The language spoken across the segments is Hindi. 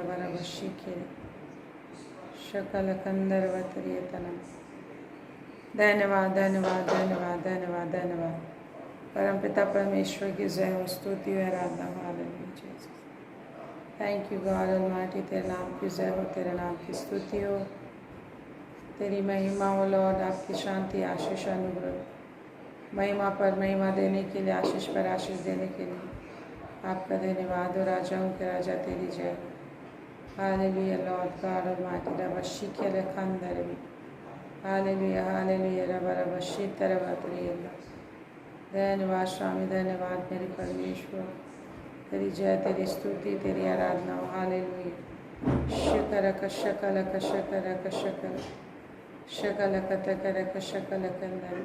वरवशिखिरे शकलकंदरवतरियतनम। धन्यवाद धन्यवाद धन्यवाद धन्यवाद धन्यवाद। परम पिता परमेश्वर की जय हो, स्तुति हो, आराधना हो। Hallelujah Jesus. Thank you God almighty, तेरे नाम की जय हो, तेरे नाम की स्तुति हो, तेरी महिमा हो लॉर्ड। आपकी शांति, आशीष, अनुग्रह, महिमा पर महिमा देने के लिए, आशीष पर आशीष देने के लिए आपका धन्यवाद हो। राजाओं के राजा तेरी जय हो। Hallelujah lord god almighty. रबशिखे लखंदरवी। हालेलुया हालेलुया रब रबशितरवतरियल्ला। धन्यवाद स्वामी, धन्यवाद मेरे परमेश्वर। तेरी जय, तेरी स्तुति, तेरी आराधना हो। हालेलुया। शकरक शकलक शकरक शकल शकलक तकरक शकलकंदर।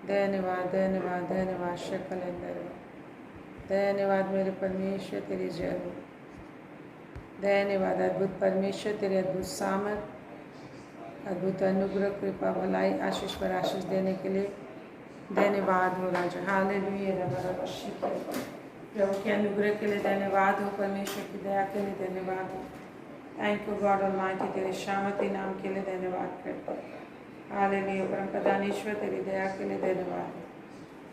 धन्यवाद धन्यवाद धन्यवाद शकलंदर। धन्यवाद मेरे परमेश्वर, तेरी जय हो। धन्यवाद अद्भुत परमेश्वर, तेरे अद्भुत सामर्थ, अद्भुत अनुग्रह, कृपा, भलाई, आशीष पर आशीष देने के लिए धन्यवाद हो राजा। हालेलुया रब रबशिखे। प्रभु के अनुग्रह के लिए धन्यवाद हो, परमेश्वर की दया के लिए धन्यवाद हो। थैंक यू गॉड ऑलमाइटी, तेरे शामती नाम के लिए धन्यवाद करते हैं। हालेलुया परम प्रधानेश्वर, तेरी दया के लिए धन्यवाद।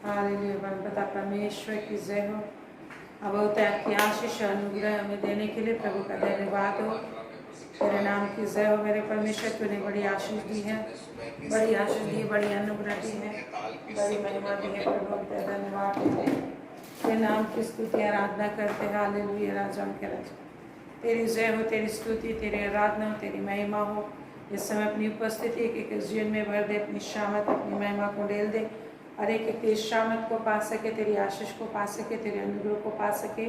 हालेलुया परम पिता परमेश्वर की जय हो। अब होता है आपकी आशीष अनुग्रह हमें देने के लिए प्रभु का धन्यवाद हो। तेरे नाम की जय हो मेरे परमेश्वर। तूने बड़ी आशीष दी है, बड़ी आशीष दी, बड़ी अनुग्रह दी है, बड़ी महिमा दी है प्रभु। तेरा धन्यवाद देते हैं, तेरे नाम की स्तुति आराधना करते हैं। हालेलुया राजाओं के राजा, तेरी जय हो, तेरी स्तुति, तेरी आराधना हो, तेरी महिमा हो। इस समय अपनी उपस्थिति एक एक जीवन में भर दे, अपनी शामत, अपनी महिमा को डेल दे, और एक एक तेरी शामत को पा सके, तेरी आशीष को पा सके, तेरे अनुग्रह को पा सके।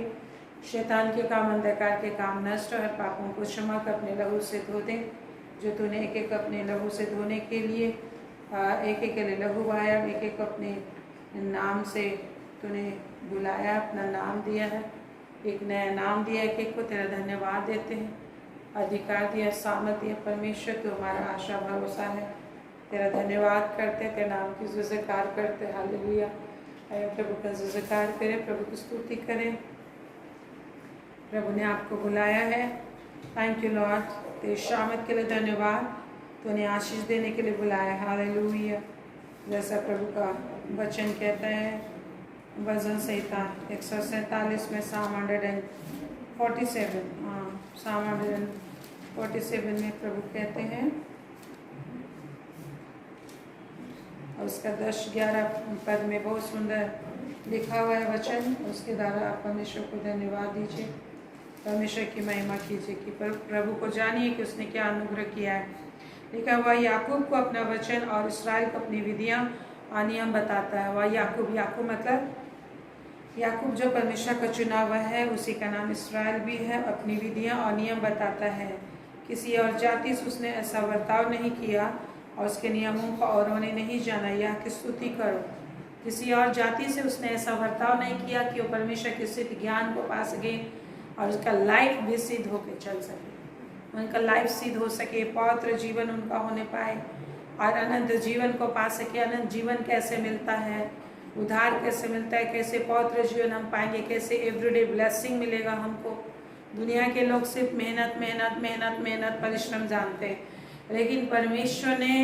शैतान के काम, अंधकार के काम नष्ट हो, हर पापों को क्षमा कर अपने लहू से धो दे, जो तूने एक एक अपने लहू से धोने के लिए एक एक के लिए लहू बहाया, एक एक अपने नाम से तूने बुलाया, अपना नाम दिया है, एक नया नाम दिया, एक एक को तेरा धन्यवाद देते हैं। अधिकार दिया, सामर्थ दिया परमेश्वर, तो हमारा आशा भरोसा है। तेरा धन्यवाद करते, तेरे नाम की जयकार करते। हालेलुया। आइए प्रभु का जयकार करें, प्रभु की स्तुति करें। प्रभु ने आपको बुलाया है। थैंक यू लॉर्ड, तेरी शामत के लिए धन्यवाद। तूने आशीष देने के लिए बुलाया। हालेलुया। जैसा प्रभु का वचन कहता है, भजन संहिता 147 में Psalm 147, Psalm 147 में प्रभु कहते हैं, और उसका 10-11 पद में बहुत सुंदर लिखा हुआ है वचन। उसके द्वारा आप परमेश्वर को धन्यवाद दीजिए, परमेश्वर की महिमा कीजिए कि प्रभु को जानिए कि उसने क्या अनुग्रह किया है। लिखा हुआ, याकूब को अपना वचन और इस्राएल को अपनी विधियां और नियम बताता है। वह याकूब मतलब याकूब जो परमेश्वर का चुना हुआ है, उसी का नाम इस्राएल भी है। अपनी विधियां और नियम बताता है। किसी और जाति से उसने ऐसा बर्ताव नहीं किया और उसके नियमों को औरों ने नहीं जाना। यह की स्तुति करो। किसी और जाति से उसने ऐसा बर्ताव नहीं किया कि वो परमेश्वर के सिद्ध ज्ञान को पा सके और उसका लाइफ भी सिद्ध होकर चल सके, उनका लाइफ सिद्ध हो सके, पवित्र जीवन उनका होने पाए और अनंत जीवन को पा सके। अनंत जीवन कैसे मिलता है, उद्धार कैसे मिलता है, कैसे पवित्र जीवन हम पाएंगे, कैसे एवरीडे ब्लेसिंग मिलेगा हमको। दुनिया के लोग सिर्फ मेहनत मेहनत मेहनत मेहनत परिश्रम जानते हैं, लेकिन परमेश्वर ने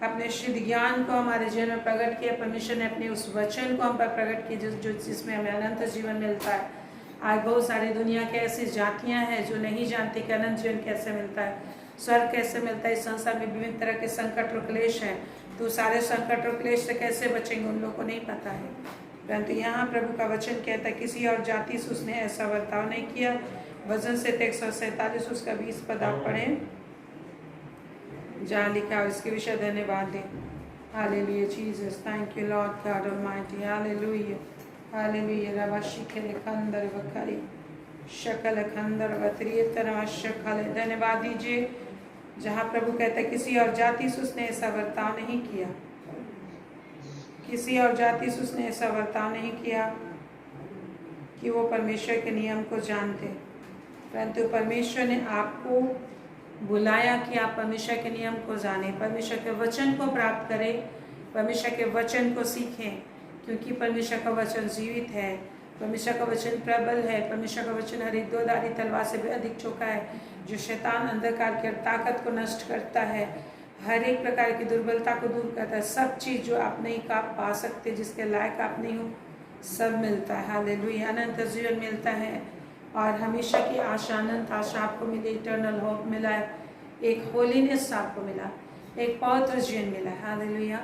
अपने सिद्ध ज्ञान को हमारे जीवन में प्रकट किया। परमेश्वर ने अपने उस वचन को हम पर प्रकट किया जिसमें हमें अनंत जीवन मिलता है। आज बहुत सारी दुनिया के ऐसी जातियां हैं जो नहीं जानती कि अनंत जीवन कैसे मिलता है, स्वर्ग कैसे मिलता है। इस संसार में विभिन्न तरह के संकट और क्लेश हैं, तो सारे संकट और क्लेश से कैसे बचेंगे उन लोगों को नहीं पता है। परंतु यहाँ प्रभु का वचन कहता है, किसी और जाति से उसने ऐसा बर्ताव नहीं किया। भजन से 147 उसका 20 पद आप पढ़ें, जहाँ लिखा है इसके विषय धन्यवाद दें। Hallelujah Jesus, thank you lord god almighty. Hallelujah hallelujah रबशिखे खंदर वखरी शकल खंदर वतरिय तरह शकल। धन्यवाद दीजिए जहाँ प्रभु कहता है, किसी और जाति से उसने ऐसा बर्ताव नहीं किया, किसी और जाति से उसने ऐसा बर्ताव नहीं किया कि वो परमेश्वर के नियम को जानते, परंतु परमेश्वर ने आपको बुलाया कि आप परमेश्वर के नियम को जानें, परमेश्वर के वचन को प्राप्त करें, परमेश्वर के वचन को सीखें, क्योंकि परमेश्वर का वचन जीवित है परमेश्वर का वचन प्रबल है। परमेश्वर का वचन हर एक दोधारी तलवार से भी अधिक चौका है, जो शैतान अंधकार की ताकत को नष्ट करता है, हर एक प्रकार की दुर्बलता को दूर करता है। सब चीज़ जो आप नहीं पा सकते, जिसके लायक आप नहीं हो, सब मिलता है। हालेलुया। अनंत जीवन मिलता है और हमेशा की आशा, अनंत आशा आपको मिली, इटर्नल होप मिला है, एक होलीनेस आपको मिला, एक पवित्र जीवन मिला है। हालेलुया।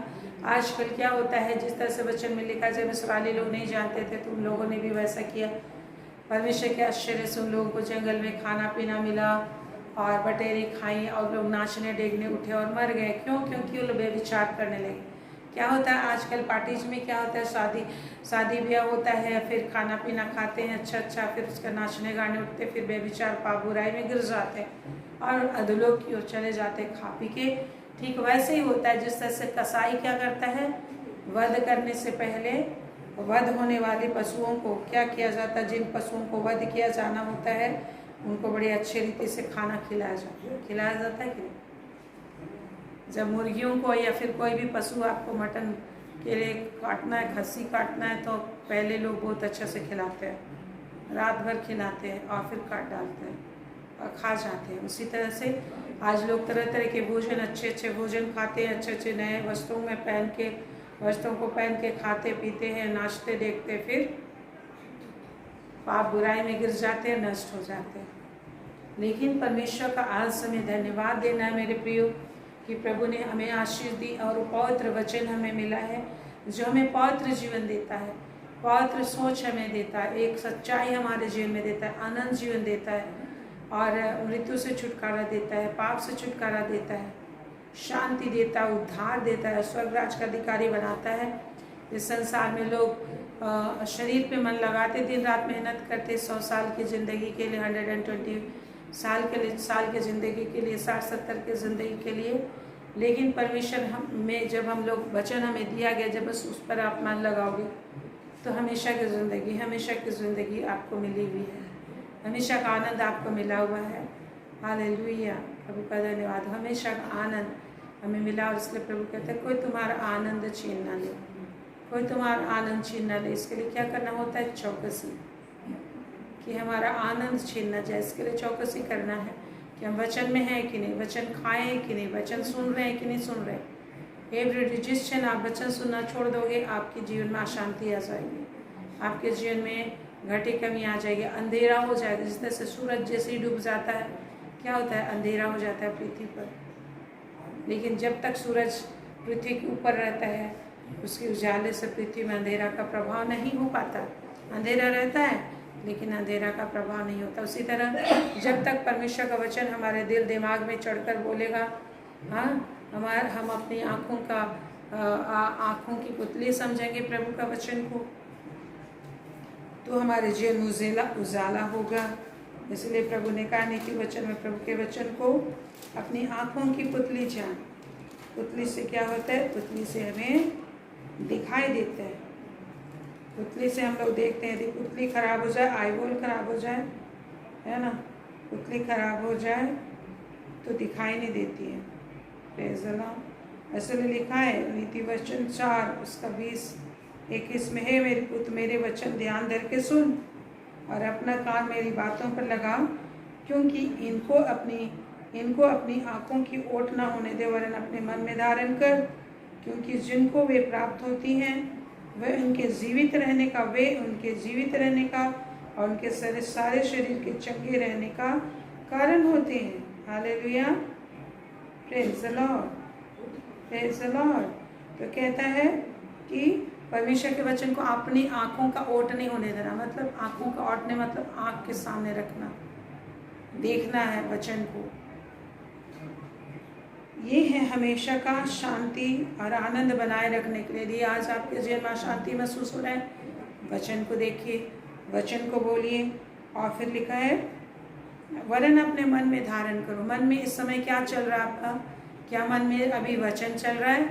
आजकल क्या होता है, जिस तरह से वचन में लिखा, जब इस्राएली लोग नहीं जानते थे तो उन लोगों ने भी वैसा किया। परमेश्वर के आश्चर्य से उन लोगों को जंगल में खाना पीना मिला और बटेरी खाई और लोग नाचने डेगने उठे और मर गए। क्यों? क्योंकि वो लोग बेविचार करने लगे। क्या होता है आजकल पार्टीज में, क्या होता है, शादी ब्याह होता है, फिर खाना पीना खाते हैं अच्छा, फिर उसका नाचने गाने उठते, फिर बेविचार पाप बुराई में गिर जाते हैं और अधोलोक की ओर चले जाते हैं खा पी के। ठीक वैसे ही होता है जिस तरह से कसाई क्या करता है, वध करने से पहले वध होने वाले पशुओं को क्या किया जाता है, जिन पशुओं को वध किया जाना होता है उनको बड़ी अच्छी रीति से खाना खिलाया जाता है कि नहीं? जब मुर्गियों को या फिर कोई भी पशु आपको मटन के लिए काटना है, खस्सी काटना है, तो पहले लोग बहुत अच्छे से खिलाते हैं, रात भर खिलाते हैं और फिर काट डालते हैं और खा जाते हैं। उसी तरह से आज लोग तरह तरह के भोजन, अच्छे भोजन खाते हैं, अच्छे नए वस्त्रों को पहन के खाते पीते हैं, नाचते देखते, फिर पाप बुराई में गिर जाते हैं, नष्ट हो जाते हैं। लेकिन परमेश्वर का आज समय धन्यवाद देना है मेरे प्रियो, कि प्रभु ने हमें आशीष दी और पवित्र वचन हमें मिला है, जो हमें पवित्र जीवन देता है, पवित्र सोच हमें देता है, एक सच्चाई हमारे जीवन में देता है, आनंद जीवन देता है और मृत्यु से छुटकारा देता है, पाप से छुटकारा देता है, शांति देता है, उद्धार देता है, स्वर्गराज का अधिकारी बनाता है। इस संसार में लोग शरीर पे मन लगाते, दिन रात मेहनत करते, 100 साल की ज़िंदगी के लिए, 120 साल के ज़िंदगी के लिए, 60-70 के ज़िंदगी के लिए। लेकिन परमेश्वर में जब हम लोग वचन हमें दिया गया, जब बस उस पर आप मन लगाओगे तो हमेशा की ज़िंदगी आपको मिली हुई है, हमेशा का आनंद आपको मिला हुआ है। हालेलुया। प्रभु का धन्यवाद। हमेशा का आनंद हमें मिला और इसलिए प्रभु कहते हैं कोई तुम्हारा आनंद छीन ना ले, कोई तुम्हारा आनंद छीन ना ले। इसके लिए क्या करना होता है? चौकसी, कि हमारा आनंद छीन ना जाए। इसके लिए चौकसी करना है कि हम वचन में हैं कि नहीं, वचन खाए हैं कि नहीं, वचन सुन रहे हैं कि नहीं सुन रहे। एवरी जिस क्षण आप वचन सुनना छोड़ दोगे, आपके जीवन में अशांति आ जाएगी, आपके जीवन में घटी कमी आ जाएगी, अंधेरा हो जाएगा। जिस तरह से सूरज जैसे ही डूब जाता है, क्या होता है? अंधेरा हो जाता है पृथ्वी पर। लेकिन जब तक सूरज पृथ्वी के ऊपर रहता है, उसके उजाले से पृथ्वी में अंधेरा का प्रभाव नहीं हो पाता। अंधेरा रहता है लेकिन अंधेरा का प्रभाव नहीं होता। उसी तरह जब तक परमेश्वर का वचन हमारे दिल दिमाग में चढ़कर बोलेगा, हाँ, हम अपनी आँखों की पुतली समझेंगे प्रभु का वचन को, तो हमारे जीवन उजाला होगा। इसलिए प्रभु ने कहा नीति वचन में, प्रभु के वचन को अपनी आँखों की पुतली जान। पुतली से क्या होता है? पुतली से हमें दिखाई देता है, पुतली से हम लोग देखते हैं। यदि पुतली खराब हो जाए, आईबॉल खराब हो जाए, है ना, पुतली खराब हो जाए तो दिखाई नहीं देती है। Praise the Lord. इसलिए लिखा है नीति वचन 4 उसका 20-21 में, है मेरे पुत्र मेरे वचन ध्यान धर के सुन और अपना कान मेरी बातों पर लगा, क्योंकि इनको अपनी आँखों की ओट न होने दे, वरन अपने मन में धारण कर, क्योंकि जिनको वे प्राप्त होती हैं वे उनके जीवित रहने का और उनके सारे शरीर के चंगे रहने का कारण होते हैं। Hallelujah. Praise the lord, praise the Lord. तो कहता है कि परमेश्वर के वचन को अपनी आँखों का ओट नहीं होने देना। मतलब आँखों का ओटने मतलब आँख के सामने रखना, देखना है वचन को। ये है हमेशा का शांति और आनंद बनाए रखने के लिए। यदि आज आपके जीवन में शांति महसूस हो रहा है, वचन को देखिए, वचन को बोलिए। और फिर लिखा है वरन अपने मन में धारण करो। मन में इस समय क्या चल रहा है आपका? क्या मन में अभी वचन चल रहा है?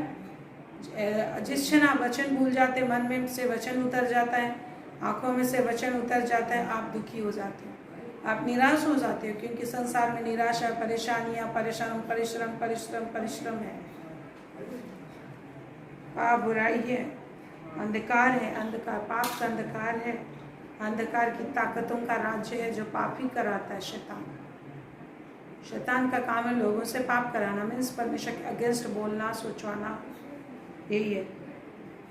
जिस क्षण आप वचन भूल जाते, मन में से वचन उतर जाता है, आँखों में से वचन उतर जाता है, आप दुखी हो जाते हो, आप निराश हो जाते हो। क्योंकि संसार में निराशा, परेशानियां, परिश्रम है, पाप बुराई है, अंधकार है, पाप का अंधकार है। अंधकार की ताकतों का राज्य है जो पाप ही कराता है। शैतान का काम है लोगों से पाप कराना, मीन्स परमेश्वर के अगेंस्ट बोलना, सोचवाना, यही है।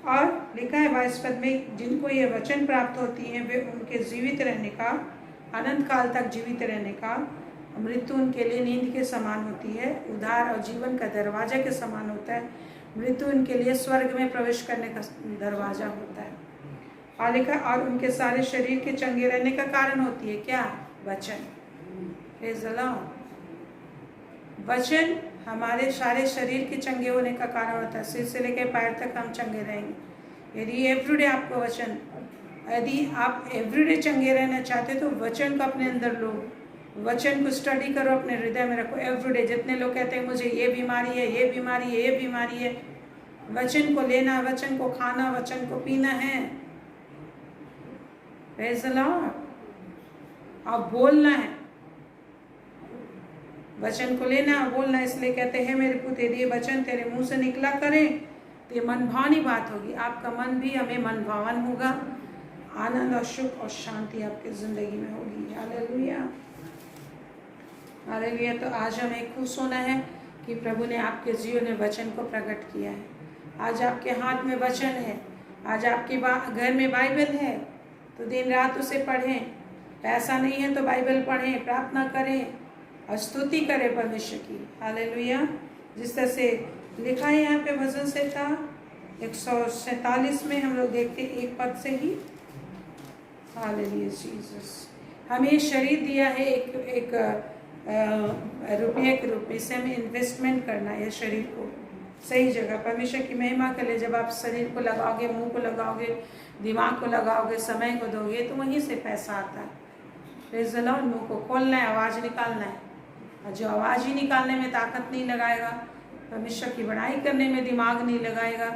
और लिखा है 22 पद में, जिनको ये वचन प्राप्त होती है वे उनके जीवित रहने का, अनंत काल तक जीवित रहने का, मृत्यु उनके लिए नींद के समान होती है, उद्धार और जीवन का दरवाजा के समान होता है। मृत्यु उनके लिए स्वर्ग में प्रवेश करने का दरवाजा होता है। और लिखा, और उनके सारे शरीर के चंगे रहने का कारण होती है क्या? वचन। Praise the Lord. वचन हमारे सारे शरीर के चंगे होने का कारण होता है। सिर से लेकर पैर तक हम चंगे रहेंगे यदि एवरीडे आपको वचन, यदि आप एवरीडे चंगे रहना चाहते तो वचन को अपने अंदर लो, वचन को स्टडी करो, अपने हृदय में रखो एवरीडे। जितने लोग कहते हैं मुझे ये बीमारी है, ये बीमारी है, ये बीमारी है, वचन को लेना, वचन को खाना, वचन को पीना है। Praise the Lord. और बोलना है, वचन को लेना और बोलना। इसलिए कहते हैं मेरे पुत्र यदि ये वचन तेरे मुंह से निकला करे तो ये मन भावनी बात होगी, आपका मन भी हमें मन भावन होगा, आनंद और सुख और शांति आपकी जिंदगी में होगी। Hallelujah, hallelujah. तो आज हमें खुश होना है कि प्रभु ने आपके जीवन में वचन को प्रकट किया है। आज आपके हाथ में वचन है, आज आपके घर में बाइबल है, तो दिन रात उसे पढ़ें। पैसा नहीं है तो बाइबल पढ़ें, प्रार्थना करें और स्तुति करें परमेश्वर की। हालेलुया। जिस तरह से लिखा है यहाँ पे भजन संहिता 147 में हम लोग देखते एक पद से ही। Hallelujah Jesus. हमें शरीर दिया है एक रुपये के रूप में, इससे हमें इन्वेस्टमेंट करना है शरीर को सही जगह परमेश्वर की महिमा के लिए। जब आप शरीर को लगाओगे, मुंह को लगाओगे, दिमाग को लगाओगे, समय को दोगे तो वहीं से पैसा आता है। Praise the Lord. मुंह को खोलना है, आवाज़ निकालना है, और जो आवाज़ ही निकालने में ताकत नहीं लगाएगा, परमेश्वर की बड़ाई करने में दिमाग नहीं लगाएगा,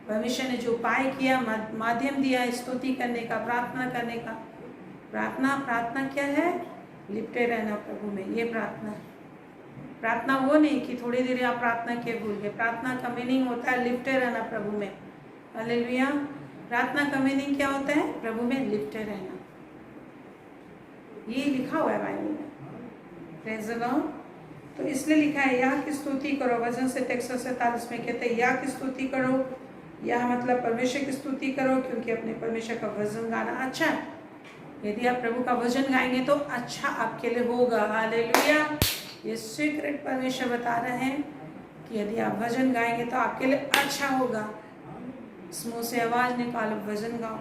परमेश्वर ने जो उपाय किया, माध्यम दिया स्तुति करने का, प्रार्थना करने का। प्रार्थना क्या है? लिपटे रहना प्रभु में, ये प्रार्थना है। प्रार्थना वो नहीं कि थोड़ी देर आप प्रार्थना किए भूल गए। प्रार्थना का मीनिंग होता है लिपटे रहना प्रभु में। हालेलुया। प्रार्थना का मीनिंग क्या होता है? प्रभु में लिपटे रहना। ये लिखा हुआ है बाइबल में। Praise the Lord. तो इसलिए लिखा है या की स्तुति करो। भजन संहिता 147 में कहते हैं या की स्तुति करो। या मतलब परमेश्वर की स्तुति करो, क्योंकि अपने परमेश्वर का भजन गाना अच्छा है। यदि आप प्रभु का भजन गाएंगे तो अच्छा आपके लिए होगा। हालेलुया। ये सीक्रेट परमेश्वर बता रहे हैं कि यदि आप भजन गाएंगे तो आपके लिए अच्छा होगा। मुंह से आवाज निकालो, भजन गाओ।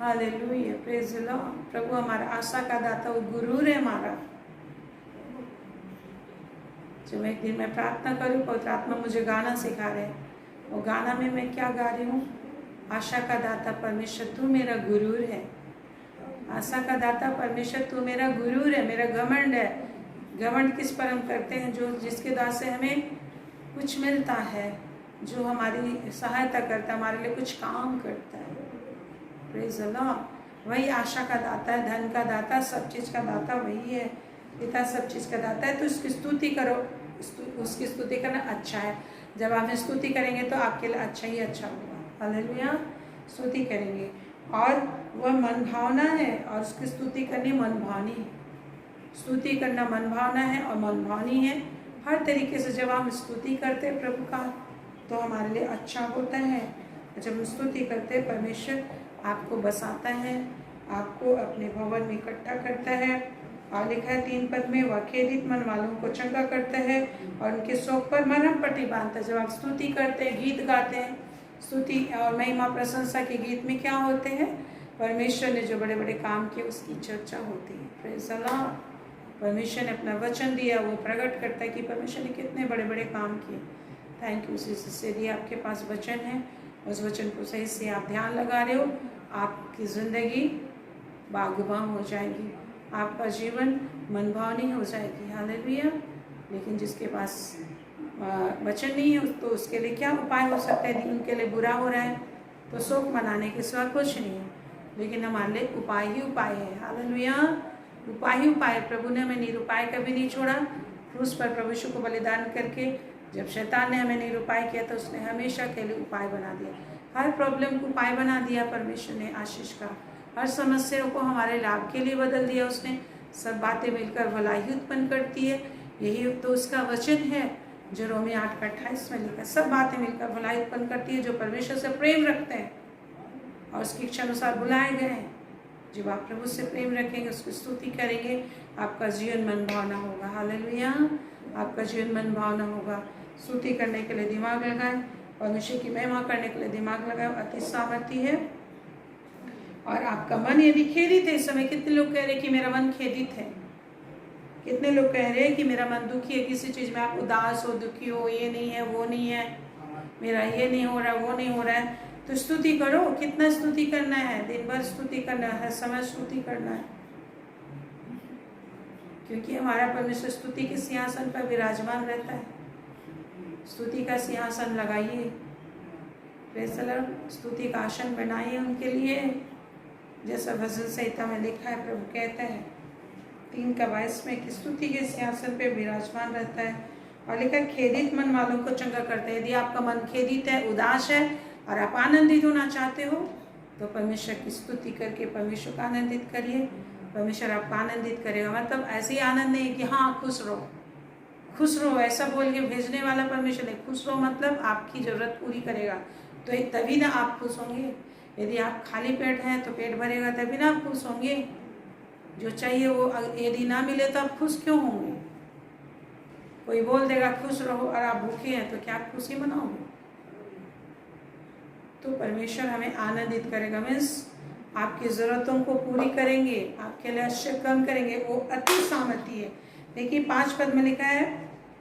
Hallelujah, praise the lord. प्रभु हमारा आशा का दाता, वो गुरूर है हमारा। जब एक दिन मैं प्रार्थना करूँ, पवित्र आत्मा मुझे गाना सिखा रहे हैं। वो गाना में मैं क्या गा रही हूँ? आशा का दाता परमेश्वर तू मेरा गुरूर है। आशा का दाता परमेश्वर तू मेरा गुरूर है, मेरा घमंड है। घमंड किस पर हम करते हैं? जो जिसके द्वारा से हमें कुछ मिलता है, जो हमारी सहायता करता है, हमारे लिए कुछ काम करता है। Praise the Lord. वही आशा का दाता है, धन का दाता, सब चीज़ का दाता वही है। पिता सब चीज़ का दाता है। तो उसकी स्तुति करो। उसकी स्तुति करना अच्छा है। जब आप स्तुति करेंगे तो आपके लिए अच्छा ही अच्छा होगा। हालेलुया। स्तुति करेंगे और वह मन भावना है, और उसकी स्तुति करनी मन भावनी है। स्तुति करना मन भावना है और मन भावनी है। हर तरीके से जब हम स्तुति करते हैं प्रभु का तो हमारे लिए अच्छा होता है। जब हम स्तुति करते हैं, परमेश्वर आपको बसाता है, आपको अपने भवन में इकट्ठा करता है। और लिखा है 3 पद में, वह खेदित मन वालों को चंगा करता है और उनके शोक पर मरहम पट्टी बांधता है। जब आप स्तुति करते हैं, गीत गाते हैं, स्तुति और महिमा प्रशंसा के गीत में क्या होते हैं? परमेश्वर ने जो बड़े बड़े काम किए उसकी चर्चा होती है। Praise the Lord. परमेश्वर ने अपना वचन दिया, वो प्रकट करता है कि परमेश्वर ने कितने बड़े बड़े काम किए। Thank you Jesus. यदि आपके पास वचन है, उस वचन को सही से आप ध्यान लगा रहे हो, आपकी ज़िंदगी बागबान हो जाएगी, आपका जीवन मनभावनी हो जाएगी। हालेलुया। लेकिन जिसके पास वचन नहीं है तो उसके लिए क्या उपाय हो सकता है? यदि उनके लिए बुरा हो रहा है तो शोक मनाने के सिवा कुछ नहीं है। लेकिन हमारे लिए उपाय ही उपाय है। हालेलुया। उपाय ही उपाय। प्रभु ने हमें निरुपाय कभी नहीं छोड़ा। क्रूस पर प्रभु यीशु को बलिदान करके जब शैतान ने हमें निरुपाय किया तो उसने हमेशा के लिए उपाय बना दिया। हर प्रॉब्लम को उपाय बना दिया परमेश्वर ने आशीष का। हर समस्या को हमारे लाभ के लिए बदल दिया उसने। सब बातें मिलकर भलाई उत्पन्न करती है, यही तो उसका वचन है जो रोमी 8:28 में लिखा है। सब बातें मिलकर भलाई उत्पन्न करती है जो परमेश्वर से प्रेम रखते हैं और उसकी इच्छा अनुसार बुलाए गए हैं। जब आप प्रभु से प्रेम रखेंगे, उसकी स्तुति करेंगे, आपका जीवन मन भावना होगा। हालेलुया, आपका जीवन मन भावना होगा। स्तुति करने के लिए दिमाग लगाएं, परमेश्वर की महिमा करने के लिए दिमाग लगाएं, अति सामर्थ्य है। और आपका मन यदि खेदित है, इस समय कितने लोग कह रहे हैं कि मेरा मन खेदित है, कितने लोग कह रहे हैं कि मेरा मन दुखी है, किसी चीज में आप उदास हो, दुखी हो, ये नहीं है, वो नहीं है, मेरा ये नहीं हो रहा, वो नहीं हो रहा है, तो स्तुति करो। कितना स्तुति करना है? दिन भर स्तुति करना है, हर समय स्तुति करना है, क्योंकि हमारा परमेश्वर स्तुति के सिंहासन पर विराजमान रहता है। स्तुति का सिंहासन लगाइए, प्रेज़ द लॉर्ड, स्तुति का आसन बनाइए उनके लिए, जैसा भजन संहिता में लिखा है। प्रभु कहते हैं 3:22 में कि स्तुति के सिंहासन पे विराजमान रहता है। और लिखा खेदित मन वालों को चंगा करते हैं। यदि आपका मन खेदित है, उदास है और आप आनंदित होना चाहते हो, तो परमेश्वर की स्तुति करके परमेश्वर को आनंदित करिए। परमेश्वर आपको आनंदित करेगा। मतलब ऐसे ही आनंद नहीं कि हाँ खुश रहो, खुश रहो ऐसा बोल के भेजने वाला परमेश्वर नहीं। खुश रहो मतलब आपकी जरूरत पूरी करेगा, तो तभी ना आप खुश होंगे। यदि आप खाली पेट हैं तो पेट भरेगा, तभी ना आप खुश होंगे। जो चाहिए वो यदि ना मिले तो आप खुश क्यों होंगे? कोई बोल देगा खुश रहो और आप भूखे हैं, तो क्या आप खुशी मनाओगे? तो परमेश्वर हमें आनंदित करेगा, मीन्स आपकी ज़रूरतों को पूरी करेंगे, आपके लिए आश्चर्य कम करेंगे। वो अति सामर्थ्य है। देखिए 5 पद में लिखा है,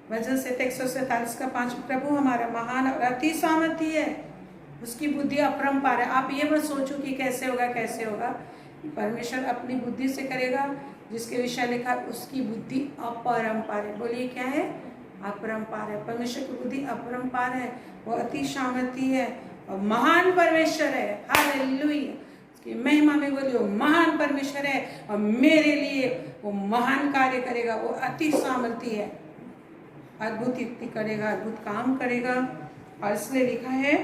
भजन संहिता 147 का 5, प्रभु हमारा महान और अति सामर्थ्य है, उसकी बुद्धि अपरंपार है। आप ये मत सोचो कि कैसे होगा कैसे होगा, परमेश्वर अपनी बुद्धि से करेगा। जिसके विषय लिखा उसकी बुद्धि अपरंपार है। बोलिए क्या है? अपरंपार है। परमेश्वर की बुद्धि अपरंपार है, वो अति सामर्थ्य है और महान परमेश्वर है। हालेलुया, उसकी महिमा में बोलिए महान परमेश्वर है और मेरे लिए वो महान कार्य करेगा। वो अति सामर्थ्य है, अद्भुत युक्ति करेगा, अद्भुत काम करेगा। और इसलिए लिखा है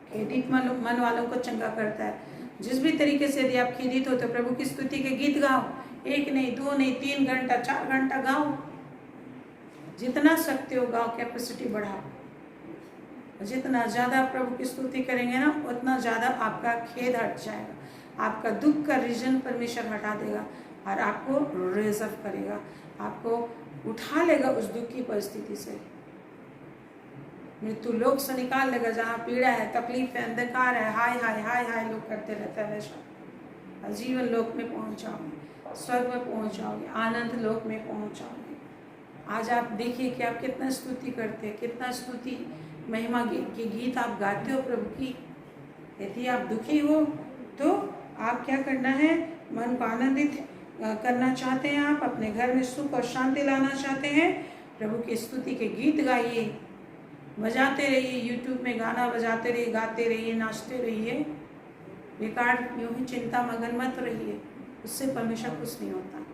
खेदित मन वालों को चंगा करता है। जिस भी तरीके से यदि आप खेदित हो तो प्रभु की स्तुति के गीत गाओ। 1 नहीं, 2 नहीं, 3 घंटा, 4 घंटा गाओ, जितना सकते हो गाओ, कैपेसिटी बढ़ाओ। जितना ज़्यादा प्रभु की स्तुति करेंगे ना, उतना ज़्यादा आपका खेद हट जाएगा, आपका दुख का रीजन परमेश्वर हटा देगा और आपको रेज अप करेगा, आपको उठा लेगा उस दुख की परिस्थिति से, मृत्यु लोक से निकाल लेगा। जहाँ पीड़ा है, तकलीफ है, अंधकार है, हाय हाय हाय हाय लोग करते रहते हैं, वैसा जीवन लोक में पहुँच जाओगे, स्वर्ग में पहुँच जाओगे, आनंद लोक में पहुँच जाओगे। आज आप देखिए कि आप कितना स्तुति करते हैं, कितना स्तुति महिमा के गीत आप गाते हो प्रभु की। यदि आप दुखी हो तो आप क्या करना है? मन को आनंदित करना चाहते हैं, आप अपने घर में सुख और शांति लाना चाहते हैं, प्रभु की स्तुति के गीत गाइए, बजाते रहिए, यूट्यूब में गाना बजाते रहिए, गाते रहिए, नाचते रहिए। बेकार यूँ ही चिंता मगन मत रहिए, उससे परमेश्वर कुछ नहीं होता।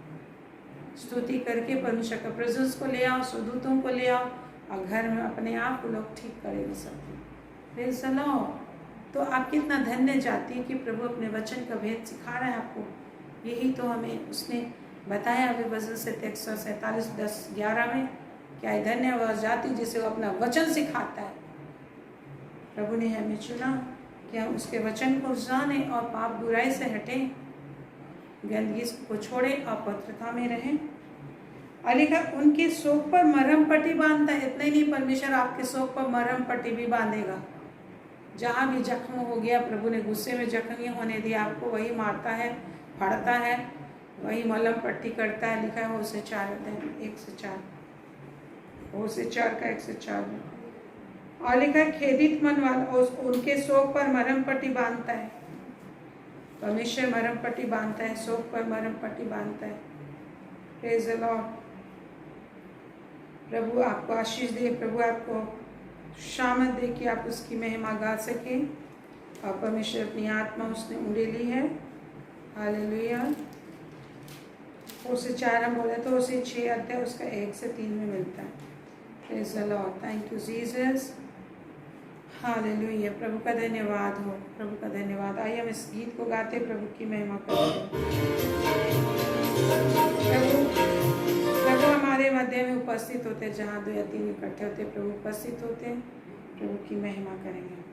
स्तुति करके परमेश्वर का प्रेजेंस को ले आओ, सुदूतों को ले आओ और घर में अपने आप को लोग ठीक करेंगे सब। फिर सुनो तो आप कितना धन्य जाती है कि प्रभु अपने वचन का भेद सिखा रहा है आपको। यही तो हमें उसने बताया अभी भजन संहिता 147:10-11 में, क्या है धन्य वह जाति जिसे वो अपना वचन सिखाता है। प्रभु ने हमें चुना कि हम उसके वचन को जाने और पाप बुराई से हटें, गंदगी को छोड़ें और पवित्रता में रहें। और लिखा उनके शोक पर मरहम पट्टी बांधता है। इतना ही नहीं, परमेश्वर आपके शोक पर मरहम पट्टी भी बांधेगा। जहाँ भी जख्म हो गया, प्रभु ने गुस्से में जख्म नहीं होने दिया आपको, वही मारता है, फाड़ता है, वही मलहम पट्टी करता है। लिखा है Hoशे 4:1-4, Hoशे 4:1-4 में। और लिखा है खेदित मन वाला उनके शोक पर मरहम पट्टी बांधता है। परमेश्वर मरहम पट्टी बांधता है, शोक पर मरहम पट्टी बांधता है। Praise the lord. प्रभु आपको आशीष दे, प्रभु आपको शामत दे कि आप उसकी महिमा गा सकें। और परमेश्वर अपनी आत्मा उसने उड़ेली है। हालेलुया। Hoशे 4 हम बोले तो Hoशे 6 अध्याय उसका 1 से 3 में मिलता है। Praise the lord. Thank you Jesus. Hallelujah. प्रभु का धन्यवाद हो, प्रभु का धन्यवाद। आइए हम इस गीत को गाते प्रभु की महिमा करते प्रभु प्रभु हमारे मध्य में उपस्थित होते, जहाँ 2 या 3 इकट्ठे होते प्रभु उपस्थित होते, प्रभु की महिमा करेंगे।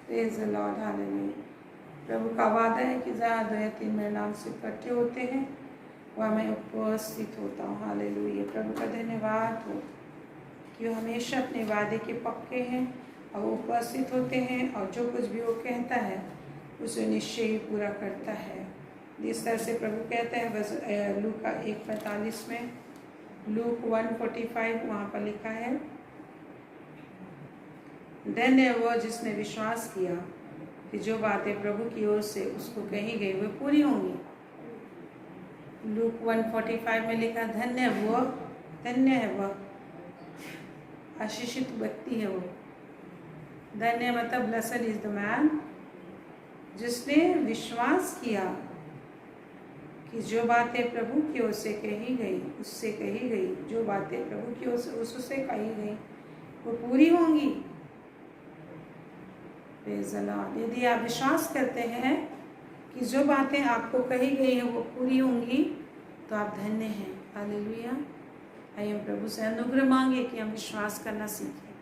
Praise the lord, hallelujah. प्रभु का वादा है कि जहाँ 2 या 3 मेरे नाम से इकट्ठे होते हैं वहाँ मैं उपस्थित होता हूँ। हालेलुया। प्रभु का धन्यवाद हो कि वो हमेशा अपने वादे के पक्के हैं और वो उपस्थित होते हैं, और जो कुछ भी वो कहता है उसे निश्चय ही पूरा करता है। जिस तरह से प्रभु कहते हैं बस लूका 1:45 में, लूक 1:45 वहाँ पर लिखा है, धन्य वो जिसने विश्वास किया कि जो बातें प्रभु की ओर से उसको कही गई वे पूरी होंगी। लूक 1:45 में लिखा, धन्य है वह, आशीषित व्यक्ति है वो। धन्य मतलब ब्लेस्ड इज द मैन जिसने विश्वास किया कि जो बातें प्रभु की ओर से कही गई उससे कही गई, जो बातें प्रभु की ओर से उससे कही गई वो पूरी होंगी। Praise the Lord. यदि आप विश्वास करते हैं कि जो बातें आपको कही गई हैं वो पूरी होंगी तो आप धन्य हैं। हालेलुया। आइए हम प्रभु से अनुग्रह मांगे कि हम विश्वास करना सीखें।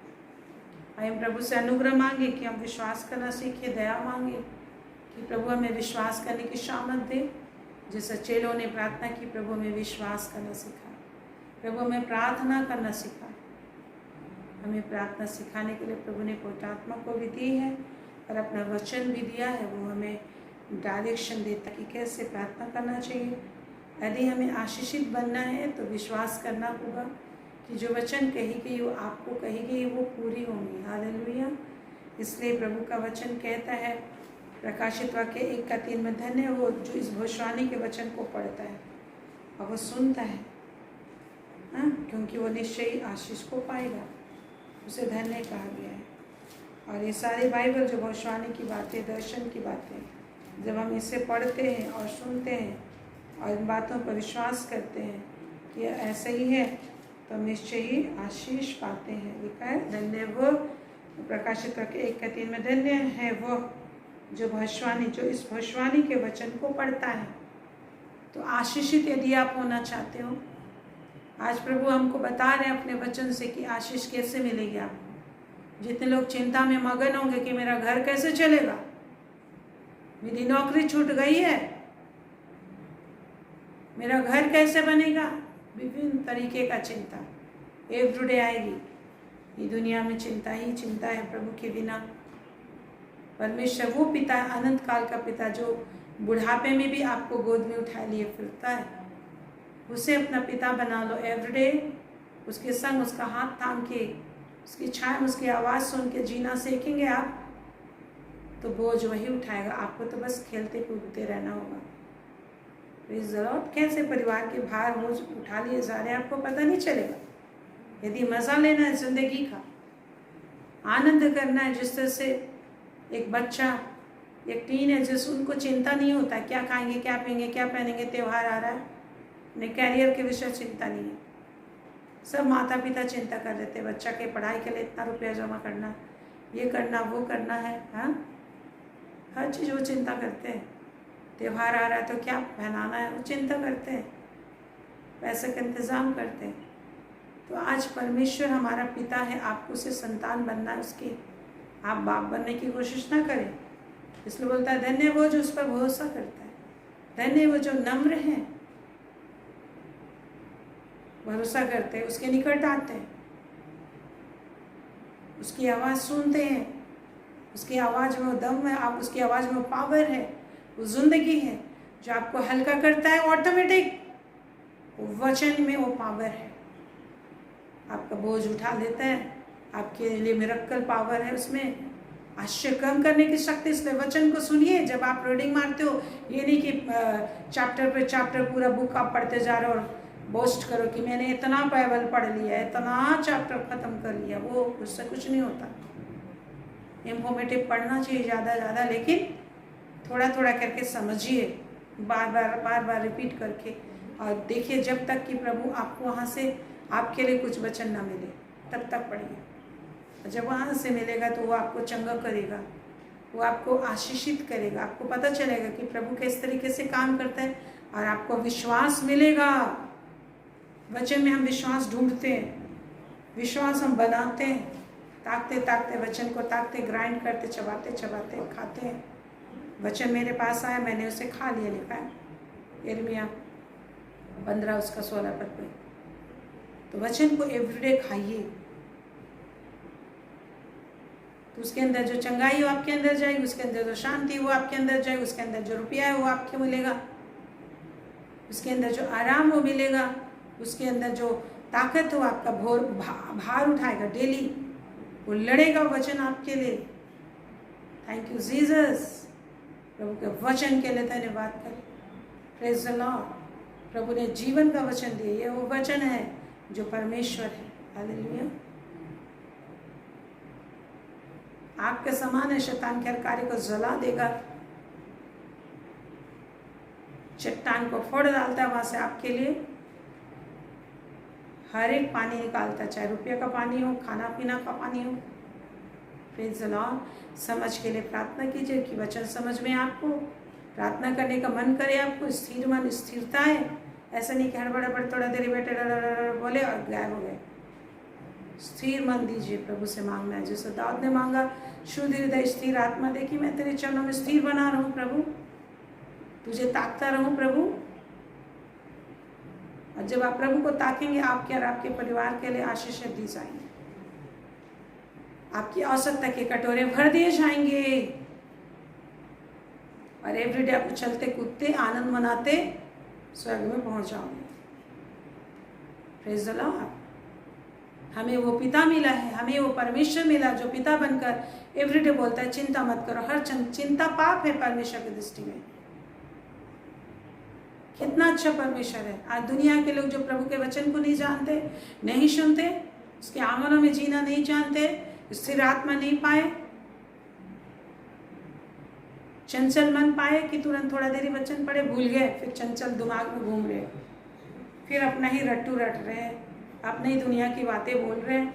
आइए हम प्रभु से अनुग्रह मांगे कि हम विश्वास करना सीखें। दया मांगे कि प्रभु हमें विश्वास करने की शामत दे। जैसे चेलों ने प्रार्थना की, प्रभु हमें विश्वास करना सिखा, प्रभु हमें प्रार्थना करना सिखा। हमें प्रार्थना सिखाने के लिए प्रभु ने पवित्र आत्मा को भी दी है और अपना वचन भी दिया है। वो हमें डायरेक्शन देता है कि कैसे प्रार्थना करना चाहिए। यदि हमें आशीषित बनना है तो विश्वास करना होगा कि जो वचन कही गई वो आपको कही गई वो पूरी होंगी। हालेलुया। इसलिए प्रभु का वचन कहता है प्रकाशित वाक्य 1:3 में, धन्य वो जो इस भविष्यवाणी के वचन को पढ़ता है और वो सुनता है, हाँ, क्योंकि वो निश्चय ही आशीष को पाएगा। उसे धन्य कहा गया है। और ये सारी बाइबल जो भविष्यवाणी की बातें, दर्शन की बातें, जब हम इसे पढ़ते हैं और सुनते हैं और इन बातों पर विश्वास करते हैं कि ऐसा ही है तो हम निश्चय ही आशीष पाते हैं। लिखा है, धन्य वो, प्रकाशित करके 1:3 में, धन्य है वो जो भविष्यवाणी, जो इस भविष्यवाणी के वचन को पढ़ता है। तो आशीषित यदि आप होना चाहते हो, आज प्रभु हमको बता रहे हैं अपने वचन से कि आशीष कैसे मिलेगी आपको। जितने लोग चिंता में मगन होंगे कि मेरा घर कैसे चलेगा, मेरी नौकरी छूट गई है, मेरा घर कैसे बनेगा, विभिन्न तरीके का चिंता एवरीडे आएगी। ये दुनिया में चिंता ही चिंता है प्रभु के बिना। परमेश्वर वो पिता, अनंत काल का पिता, जो बुढ़ापे में भी आपको गोद में उठा लिए फिरता है, उसे अपना पिता बना लो एवरीडे। उसके संग उसका हाथ थाम के, उसकी छाया, उसकी आवाज़ सुन के जीना सीखेंगे आप, तो बोझ वही उठाएगा। आपको तो बस खेलते कूदते रहना होगा। Praise the Lord. कैसे परिवार के भार बोझ उठा लिए जा रहे हैं आपको पता नहीं चलेगा। यदि मज़ा लेना है ज़िंदगी का, आनंद करना है, जिस तरह से एक बच्चा, एक टीन है जिस उनको चिंता नहीं होता क्या खाएंगे, क्या पिएंगे, क्या पहनेंगे, त्यौहार आ रहा है, उन्हें कैरियर के विषय चिंता नहीं है। सब माता पिता चिंता कर लेते हैं, बच्चा के पढ़ाई के लिए इतना रुपया जमा करना, ये करना, वो करना है, हाँ, हर चीज़ वो चिंता करते हैं। त्यौहार आ रहा है तो क्या पहनाना है वो चिंता करते हैं, पैसे का इंतज़ाम करते हैं। तो आज परमेश्वर हमारा पिता है, आपको उसे संतान बनना है उसकी, आप बाप बनने की कोशिश ना करें। इसलिए बोलता है, धन्य वो जो उस पर भरोसा करता है, धन्य वो जो नम्र हैं, भरोसा करते हैं, उसके निकट आते हैं, उसकी आवाज़ सुनते हैं। उसकी आवाज़ में वो दम है, आप उसकी आवाज़ में वो पावर है, वो जिंदगी है जो आपको हल्का करता है। ऑटोमेटिक वचन में वो पावर है, आपका बोझ उठा लेता है, आपके लिए मिरेकल पावर है उसमें, आश्चर्य कम करने की शक्ति। इसलिए वचन को सुनिए जब आप रीडिंग मारते हो। ये नहीं कि चैप्टर पे चैप्टर पूरा बुक आप पढ़ते जा रहे हो और बोस्ट करो कि मैंने इतना बाइबल पढ़ लिया, इतना चैप्टर ख़त्म कर लिया। वो उससे कुछ नहीं होता। इंफॉर्मेटिव पढ़ना चाहिए ज़्यादा, लेकिन थोड़ा थोड़ा करके समझिए, बार बार रिपीट करके, और देखिए जब तक कि प्रभु आपको वहाँ से आपके लिए कुछ वचन ना मिले तब तक पढ़िए। जब वहाँ से मिलेगा तो वो आपको चंगा करेगा, वो आपको आशीषित करेगा, आपको पता चलेगा कि प्रभु किस तरीके से काम करता है, और आपको विश्वास मिलेगा। वचन में हम विश्वास ढूंढते हैं, विश्वास हम बनाते हैं, ताकते ताकते वचन को ताकते, ग्राइंड करते, चबाते चबाते खाते हैं। वचन मेरे पास आया, मैंने उसे खा लिया, लिखा है यिर्मयाह 15 उसका 16 पद में। तो वचन को एवरीडे खाइए, तो उसके अंदर जो चंगाई हो आपके अंदर जाएगी, उसके अंदर जो शांति हो आपके अंदर जाएगी, उसके अंदर जो रुपया है वो आपको मिलेगा, उसके अंदर जो आराम हो मिलेगा, उसके अंदर जो ताकत हो आपका भार उठाएगा डेली, वो लड़ेगा वचन आपके लिए। थैंक यू जीसस, प्रभु के वचन के लिए धन्यवाद करें। Praise the lord. प्रभु ने जीवन का वचन दिया, ये वो वचन है जो परमेश्वर है। हालेलुया। आग के समान है, शैतान के हर कार्य को जला देगा, चट्टान को फोड़ डालता है, वहां से आपके लिए हर एक पानी निकालता है, चाहे रुपये का पानी हो, खाना पीना का पानी हो। Praise the Lord. समझ के लिए प्रार्थना कीजिए कि वचन समझ में आपको प्रार्थना करने का मन करे, आपको स्थिर मन, स्थिरता है। ऐसा नहीं कि हड़बड़ हड़बड़ थोड़ा देर बैठे बोले और गायब हो गए। स्थिर मन दीजिए, प्रभु से मांगना है जैसे दाऊद ने मांगा, शुद्ध हृदय स्थिर आत्मा दे कि मैं तेरे चरणों में स्थिर बना रहूं प्रभु, तुझे ताकता रहूं प्रभु। और जब आप प्रभु को ताकेंगे, आपके और आपके परिवार के लिए आशीषें दी जाएंगी, आपकी आवश्यकता के कटोरे भर दिए जाएंगे, और एवरीडे आप चलते कूदते आनंद मनाते स्वर्ग में पहुंच जाओगे। Praise the Lord. हमें वो पिता मिला है, हमें वो परमेश्वर मिला जो पिता बनकर एवरीडे बोलता है चिंता मत करो। हर चिंता पाप है परमेश्वर की दृष्टि में। कितना अच्छा परमेश्वर है। आज दुनिया के लोग जो प्रभु के वचन को नहीं जानते, नहीं सुनते, उसके आंगनों में जीना नहीं जानते, स्थिर आत्मा नहीं पाए, चंचल मन पाए कि तुरंत थोड़ा देरी वचन पढ़े भूल गए, फिर चंचल दिमाग में घूम रहे, फिर अपना ही रट्टू रट रहे हैं, अपने ही दुनिया की बातें बोल रहे हैं।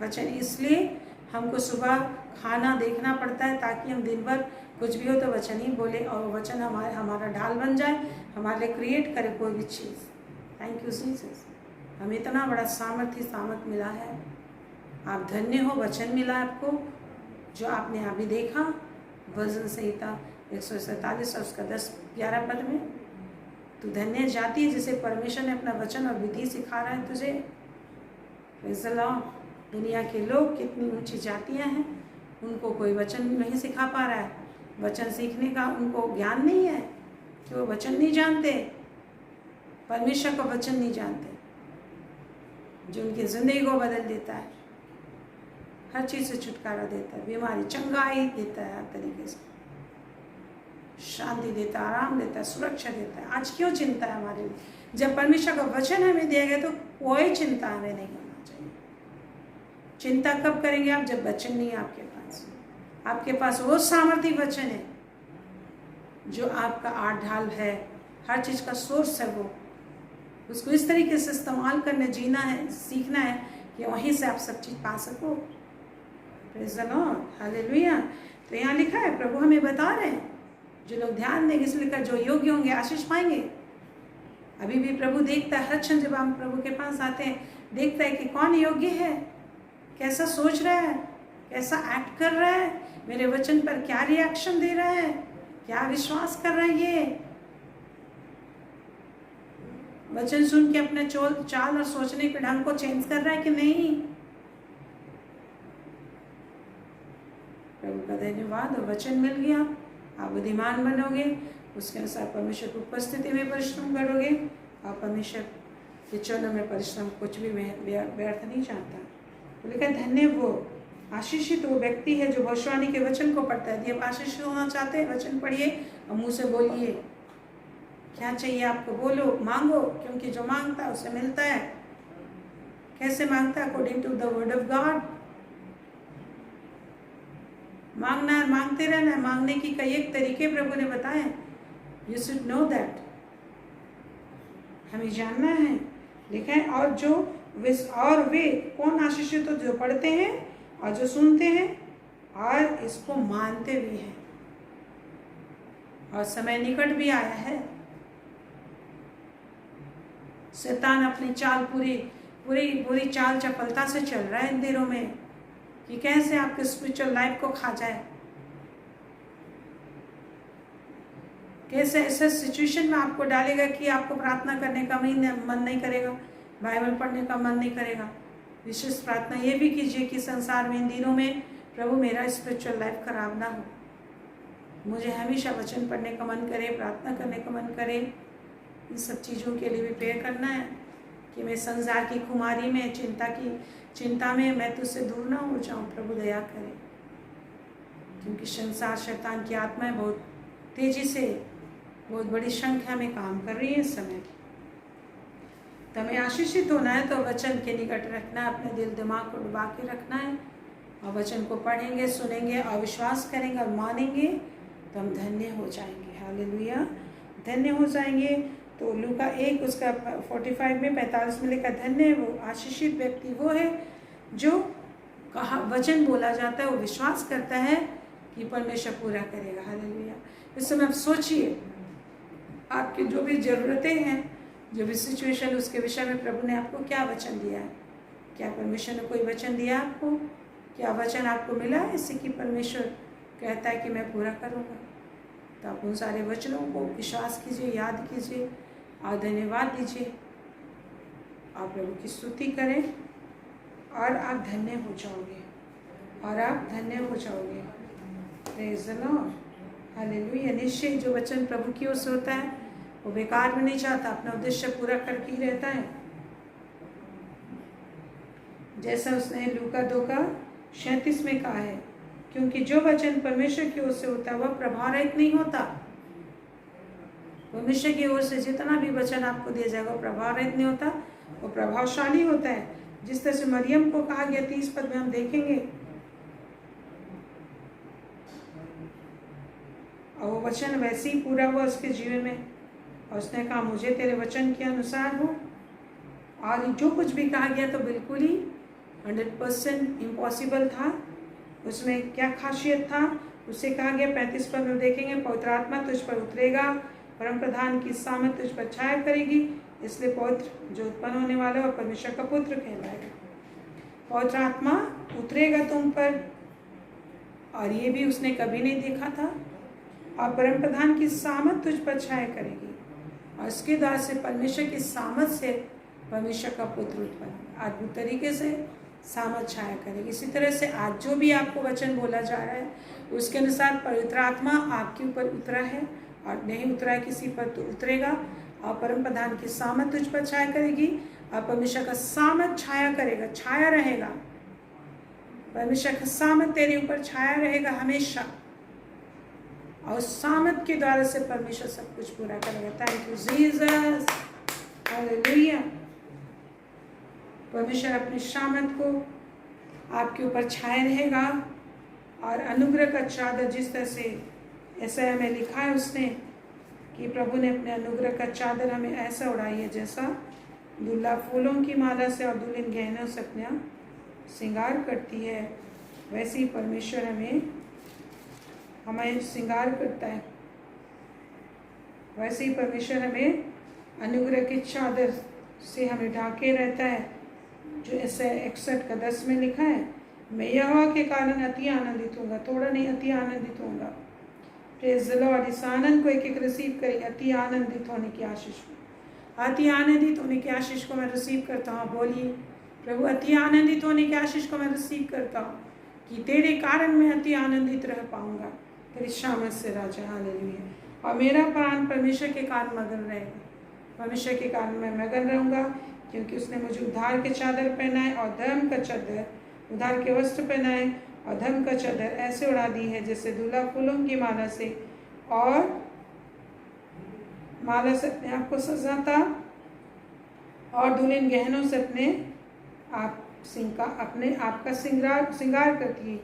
वचन इसलिए हमको सुबह खाना देखना पड़ता है ताकि हम दिन भर कुछ भी हो तो वचन ही बोले, और वचन हमारा ढाल बन जाए, हमारे लिए क्रिएट करे कोई भी चीज़। Thank you Jesus. हमें इतना बड़ा सामर्थ मिला है। आप धन्य हो, वचन मिला आपको जो आपने अभी देखा, भजन संहिता 147 और उसका 10-11 पद में। तू धन्य जाति है जिसे परमेश्वर ने अपना वचन और विधि सिखा रहा है तुझे। Praise the Lord. दुनिया के लोग कितनी ऊंची जातियां हैं, उनको कोई वचन नहीं सिखा पा रहा है, वचन सीखने का उनको ज्ञान नहीं है, कि वो वचन नहीं जानते, परमेश्वर का वचन नहीं जानते जो उनकी जिंदगी को बदल देता है, हर चीज़ से छुटकारा देता है, बीमारी चंगाई देता है, हर तरीके से शांति देता है, आराम देता है, सुरक्षा देता है। आज क्यों चिंता है हमारे लिए? जब परमेश्वर का वचन हमें दिया गया तो कोई चिंता हमें नहीं करना चाहिए। चिंता कब करेंगे आप? जब वचन नहीं है आपके पास। आपके पास वो सामर्थ्य वचन है जो आपका आठ ढाल है, हर चीज़ का सोर्स है। वो उसको इस तरीके से इस्तेमाल करने, जीना है, सीखना है कि वहीं से आप सब चीज़ पा सको। Praise the lord, hallelujah. तो यहाँ लिखा है, प्रभु हमें बता रहे हैं, जो लोग ध्यान देंगे, इसलिए कर जो योग्य होंगे आशीष पाएंगे। अभी भी प्रभु देखता है, हर क्षण जब हम प्रभु के पास आते हैं, देखता है कि कौन योग्य है, कैसा सोच रहा है, कैसा एक्ट कर रहा है, मेरे वचन पर क्या रिएक्शन दे रहा है, क्या विश्वास कर रहा है, ये वचन सुन के अपने चाल और सोचने के ढंग को चेंज कर रहा है कि नहीं। प्रभु का धन्यवाद। और वचन मिल गया, आप बुद्धिमान बनोगे, उसके अनुसार परमेश्वर की उपस्थिति में परिश्रम करोगे, और परमेश्वर के चरणों में परिश्रम कुछ भी व्यर्थ नहीं चाहता। तो लिखा धन्य वो आशीषित वो व्यक्ति है जो भविष्यवाणी के वचन को पढ़ता है। यदि आप आशीषित होना चाहते हैं, वचन पढ़िए और मुंह से बोलिए। क्या चाहिए आपको? बोलो, मांगो, क्योंकि जो मांगता है उसे मिलता है। कैसे मांगता है? According to the word of God. मांगना है, मांगते रहना है। मांगने की कई एक तरीके प्रभु ने बताए। You should know that. हमें जानना है। लिखा है, और वे कौन आशीषित हो? जो पढ़ते हैं और जो सुनते हैं और इसको मानते भी हैं। और समय निकट भी आया है। शैतान अपनी चाल पूरी पूरी बुरी चाल चपलता से चल रहा है इन दिनों में कि कैसे आपके स्पिरिचुअल लाइफ को खा जाए, कैसे ऐसे सिचुएशन में आपको डालेगा कि आपको प्रार्थना करने का मन नहीं करेगा, बाइबल पढ़ने का मन नहीं करेगा। विशेष प्रार्थना ये भी कीजिए कि संसार में इन दिनों में प्रभु मेरा स्पिरिचुअल लाइफ खराब ना हो, मुझे हमेशा वचन पढ़ने का मन करे, प्रार्थना करने का मन करे। इन सब चीज़ों के लिए भी प्रेयर करना है कि मैं संसार की खुमारी में, चिंता में मैं तुझसे दूर ना हो जाऊं। प्रभु दया करे, क्योंकि संसार शैतान की आत्माएं बहुत तेजी से, बहुत बड़ी संख्या में काम कर रही है इस समय। तो हमें आशीषित होना है तो वचन के निकट रखना है, अपने दिल दिमाग को डुबा के रखना है और वचन को पढ़ेंगे, सुनेंगे और विश्वास करेंगे और मानेंगे तो हम धन्य हो जाएंगे। हालेलुया, धन्य हो जाएंगे। तो लूका 1 उसका 45 में 45 में लिखा, धन्य वो आशीषित व्यक्ति वो है जो कहा वचन बोला जाता है वो विश्वास करता है कि परमेश्वर पूरा करेगा। हालेलुया। इस समय आप सोचिए आपकी जो भी ज़रूरतें हैं, जो भी सिचुएशन, उसके विषय में प्रभु ने आपको क्या वचन दिया है। क्या परमेश्वर ने कोई वचन दिया आपको? क्या वचन आपको मिला है इससे कि परमेश्वर कहता है कि मैं पूरा करूँगा? तो आप उन सारे वचनों को विश्वास कीजिए, याद कीजिए और धन्यवाद दीजिए, आप प्रभु की स्तुति करें और आप धन्य हो जाओगे, और आप धन्य हो जाओगे। Praise the lord, hallelujah. निश्चय जो वचन प्रभु की ओर से होता है वो बेकार में नहीं जाता, अपना उद्देश्य पूरा करके ही रहता है। जैसा उसने लूका 2:37 में कहा है, क्योंकि जो वचन परमेश्वर की ओर से होता है वह प्रभाव रहित नहीं होता। परमेश्वर की ओर से जितना भी वचन आपको दिया जाएगा वो प्रभाव रहित नहीं होता, वो प्रभावशाली होता है। जिस तरह से मरियम को कहा गया 30 पद में हम देखेंगे, और वो वचन वैसे ही पूरा हुआ उसके जीवन में, और उसने कहा मुझे तेरे वचन के अनुसार हो। और जो कुछ भी कहा गया तो बिल्कुल ही 100% इम्पॉसिबल था। उसमें क्या खासियत था उससे कहा गया 35 पद में देखेंगे, पवित्र आत्मा तुझ पर उतरेगा, परम प्रधान की सामर्थ तुझ पर छाया करेगी, इसलिए पवित्र जो उत्पन्न होने वाला है परमेश्वर का पुत्र कहलाएगा। पवित्र आत्मा उतरेगा तुम पर, और ये भी उसने कभी नहीं देखा था। और परम प्रधान की सामर्थ तुझ पर छाया करेगी, और इसके द्वारा से परमेश्वर की सामर्थ से परमेश्वर का पुत्र उत्पन्न अद्भुत तरीके से सामर्थ छाया करेगी। इसी तरह से आज जो भी आपको वचन बोला जा रहा है उसके अनुसार पवित्र आत्मा आपके ऊपर उतरा है, और नहीं उतरा है किसी पर तो उतरेगा, और परम प्रधान की सामर्थ तुझ पर छाया करेगी, और परमेश्वर का सामर्थ छाया करेगा, छाया रहेगा। परमेश्वर का सामर्थ तेरे ऊपर छाया रहेगा हमेशा, और सामर्थ के द्वारा से परमेश्वर सब कुछ पूरा करेगा। Thank you Jesus, hallelujah. परमेश्वर अपनी सामर्थ को आपके ऊपर छाया रहेगा, और अनुग्रह का चादर, जिस तरह से ऐसा में लिखा है उसने कि प्रभु ने अपने अनुग्रह का चादर हमें ऐसा उड़ाई है जैसा दूल्हा फूलों की माला से और दुल्हन गहनों से अपना श्रृंगार करती है, वैसे ही परमेश्वर हमें श्रृंगार करता है। वैसे ही परमेश्वर हमें अनुग्रह की चादर से हमें ढाके रहता है, जो ऐसे 61 का 10 में लिखा है, मैं यहोवा के कारण अति आनंदित होऊंगा, थोड़ा नहीं अति आनंदित होऊंगा। Praise the Lord. इस आनंद को एक रिसीव करेंगे, अति आनंदित होने की आशीष को, अति आनंदित होने की आशीष को मैं रिसीव करता हूँ। बोलिए प्रभु, अति आनंदित होने की आशीष को मैं रिसीव करता हूँ कि तेरे कारण मैं अति आनंदित रह पाऊंगा, तेरी शामत से राजा। हालेलुया। और मेरा प्राण परमेश्वर के कारण मगन रहेगा, परमेश्वर के कारण मैं मगन रहूँगा, क्योंकि उसने मुझे उद्धार के चादर पहनाए और धर्म का चादर, उद्धार के वस्त्र पहनाए और धर्म का चादर ऐसे उड़ा दी है जैसे दूल्हा फूलों की माला से और माला से अपने आप को सजाता, और दुल्हन गहनों से अपने आप का श्रृंगार करती है,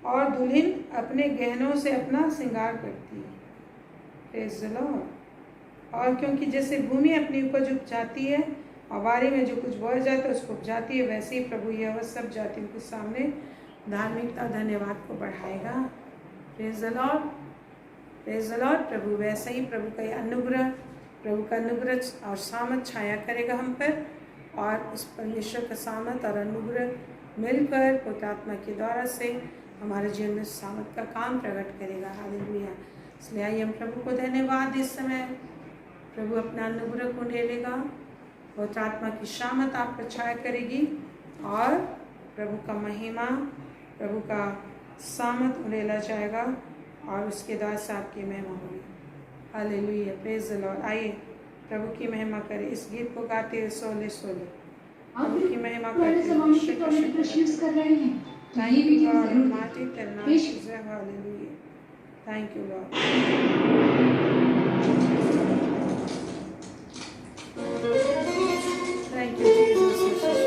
और दुल्हन अपने गहनों से अपना श्रृंगार करती है। Praise the Lord. और क्योंकि जैसे भूमि अपनी उपज उपजाती है और वारी में जो कुछ बोया जाता है उसको उपजाती है, वैसे ही प्रभु यह सब जातियों के सामने धार्मिकता धन्यवाद को बढ़ाएगा। Praise the lord, praise the lord. प्रभु वैसे ही प्रभु का अनुग्रह, प्रभु का अनुग्रह और सामर्थ छाया करेगा हम पर, और उस परमेश्वर का सामर्थ और अनुग्रह मिलकर पवित्र आत्मा के द्वारा से हमारे जीवन में सामर्थ का काम प्रकट करेगा। हालेलुया। इसलिए आइए हम प्रभु को धन्यवाद इस समय। प्रभु अपना अनुग्रह को ढेलेगा, पवित्र आत्मा की सामर्थ आप पर छाया करेगी और प्रभु का महिमा, प्रभु का सामर्थ उड़ेला जाएगा और उसके द्वारा से आपकी महिमा होगी। Hallelujah, praise the Lord. आइए प्रभु की महिमा करें। इस गीत को गाते हुए सोले सोले प्रभु की महिमा करते हैं। थैंक यू गॉड ऑलमाइटी, तेरा नाम स्तुति है। Hallelujah, thank you Lord. Thank you Jesus.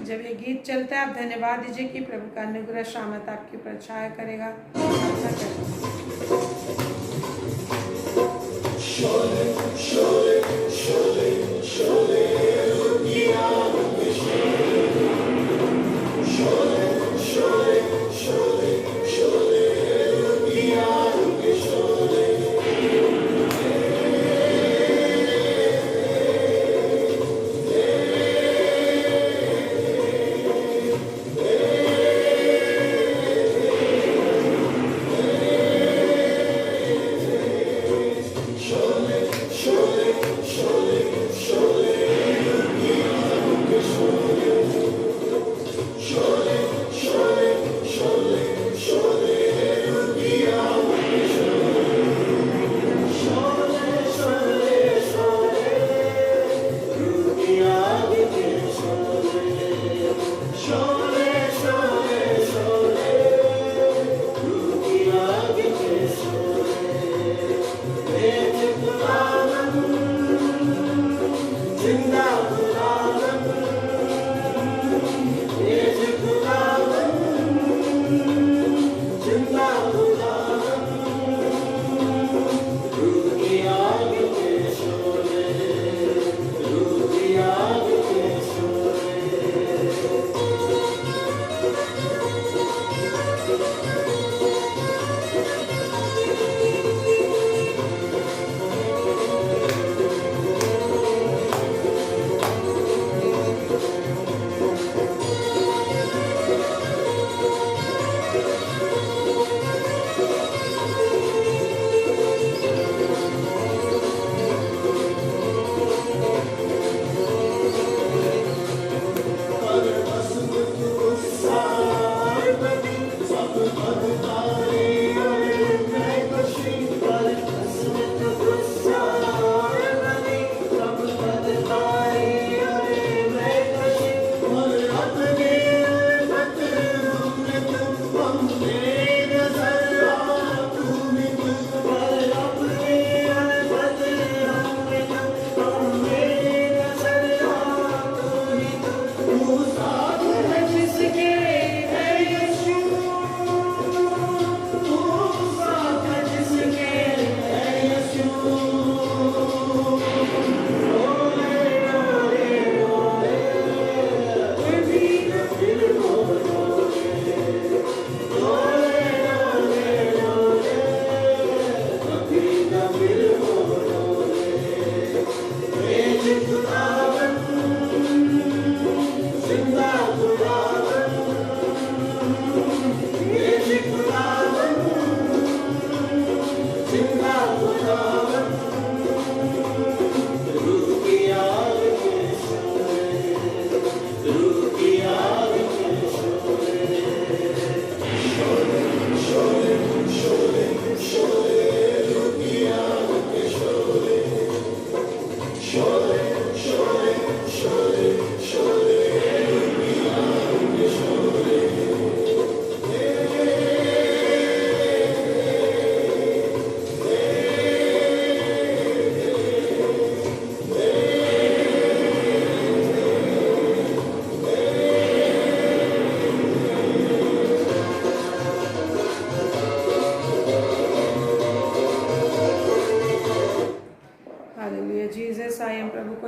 जब ये गीत चलता है आप धन्यवाद दीजिए कि प्रभु का अनुग्रह शामत आपकी पर छाया करेगा। ऐसा करें।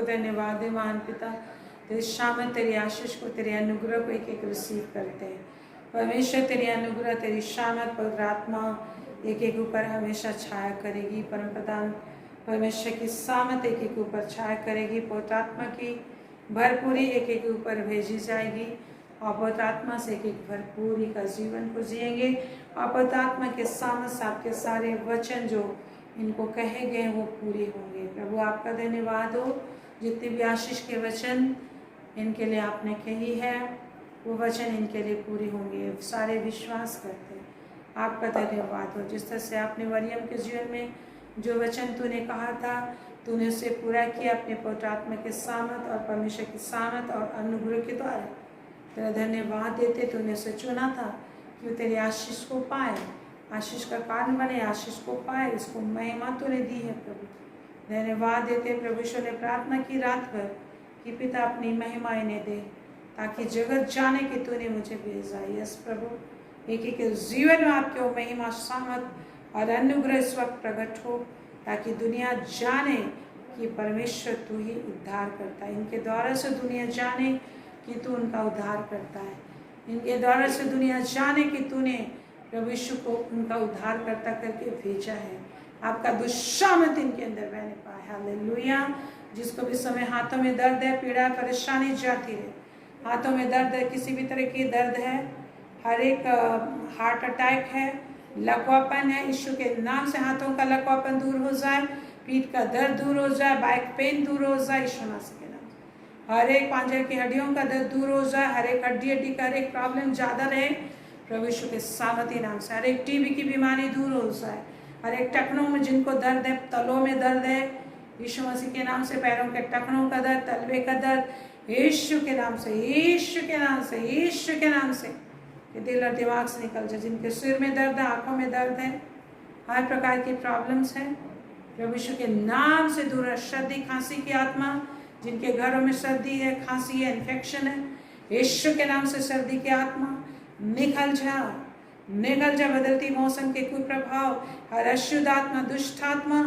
धन्यवाद है महान पिता। तेरी शामत, तेरी आशीष को, तेरे अनुग्रह को एक एक रिसीव करते हैं। परमेश्वर तेरी अनुग्रह, तेरी शामत, पवित्र आत्मा एक एक ऊपर हमेशा छाया करेगी। परम प्रधान परमेश्वर की सामत एक एक ऊपर छाया करेगी। पवित्र आत्मा की भरपूरी एक एक ऊपर भेजी जाएगी और पवित्र आत्मा से एक एक भरपूरी का जीवन को जिएंगे। और पवित्र आत्मा के सामत आपके सारे वचन जो इनको कहे गए वो पूरे होंगे। प्रभु आपका धन्यवाद हो, जितने भी आशीष के वचन इनके लिए आपने कही है वो वचन इनके लिए पूरी होंगे। सारे विश्वास करते हैं। आपका धन्यवाद हो, जिस तरह से आपने मरियम के जीवन में जो वचन तूने कहा था तूने उसे पूरा किया अपने पवित्र आत्मा के सामत और परमेश्वर की सामत और अनुग्रह के द्वारा। तेरा धन्यवाद देते, तूने उसे चुना था कि वो तेरे आशीष को पाए, आशीष का कारण बने, आशीष को पाए, इसको महिमा तूने दी है। प्रभु धन्यवाद देते। प्रभु ईश्वर ने प्रार्थना की रात भर कि पिता अपनी महिमा इन्हें दे ताकि जगत जाने कि तूने मुझे भेजा। यस प्रभु, एक एक जीवन में आपके वो महिमा सामत और अनुग्रह इस वक्त प्रकट हो ताकि दुनिया जाने कि परमेश्वर तू ही उद्धार करता है। इनके द्वारा से दुनिया जाने कि तू उनका उद्धार करता है। इनके द्वारा से दुनिया जाने कि तूने प्रभु यीशु को उनका उद्धार करता करके भेजा है। आपका दुष्सामत इनके अंदर बहने पाए। हालेलुया। जिसको भी समय हाथों में दर्द है, पीड़ा, परेशानी जाती रहे। हाथों में दर्द है, किसी भी तरह की दर्द है, हर एक हार्ट अटैक है, लकवापन है, यीशु के नाम से हाथों का लकवापन दूर हो जाए, पीठ का दर्द दूर हो जाए, बैक पेन दूर हो जाए यीशु मसीह के नाम से। हर एक पांजर की हड्डियों का दर्द दूर हो जाए, हर एक हड्डी का हर एक प्रॉब्लम ज़्यादा रहे प्रभु यीशु के सामर्थी नाम से। हर एक टीबी की बीमारी दूर हो जाए, हर एक टखनों में जिनको दर्द है, तलों में दर्द है यीशु मसीह के नाम से, पैरों के टखनों का दर्द, तलवे का दर्द यीशु के नाम से, यीशु के नाम से, यीशु के नाम से ये दिल और दिमाग से निकल जाए। जिनके सिर में दर्द है, आंखों में दर्द है, हर प्रकार की प्रॉब्लम्स हैं प्रभु यीशु के नाम से दूर है। सर्दी खांसी की आत्मा जिनके घरों में सर्दी है, खांसी है, इन्फेक्शन है, यीशु के नाम से सर्दी की आत्मा निकल जा, निकल जा। बदलती मौसम के कुप्रभाव, हर अशुद्ध आत्मा, दुष्ट आत्मा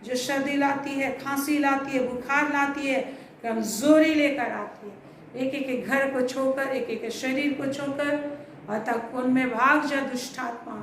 जो सर्दी लाती है, खांसी लाती है, बुखार लाती है, कमजोरी लेकर आती है, एक एक घर को छोड़कर, एक एक शरीर को छोड़कर तक उनमें भाग जा दुष्ट आत्मा।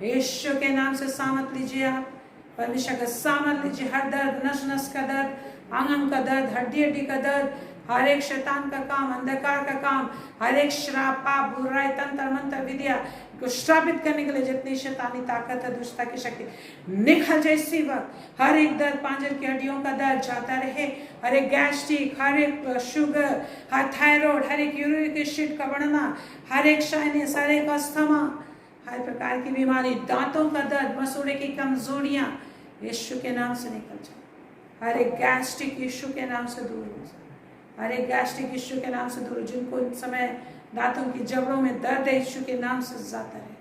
यीशु के नाम से सामत लीजिए आप, परमेश्वर का सामत लीजिए। हर दर्द, नस नस का दर्द, अंग का दर्द, हड्डी हड्डी का दर्द, हर एक शैतान का काम, अंधकार का काम, हर एक श्राप, पाप, बुराई, तंत्र मंत्र, विद्या को श्रापित करने के लिए जितनी शैतानी ताकत है, दुष्टता की शक्ति निकल जाए इसी वक्त। हर एक दर्द, पांजर की हड्डियों का दर्द जाता रहे, हर एक गैस्ट्रिक, हर एक शुगर, हर थायराइड, हर एक यूरिक एसिड का बढ़ना, हर एक साइनस, हर एक अस्थमा, हर प्रकार की बीमारी, दांतों का दर्द, मसूड़े की कमजोरियां यीशु के नाम से निकल जाए। हर एक गैस्ट्रिक यीशु के नाम से दूर हो जाए, हर एक गैस्ट्रिक यीशु के नाम से दूर। जिनको इस समय दांतों की जबड़ों में दर्द है, यीशु के नाम से जाता रहे,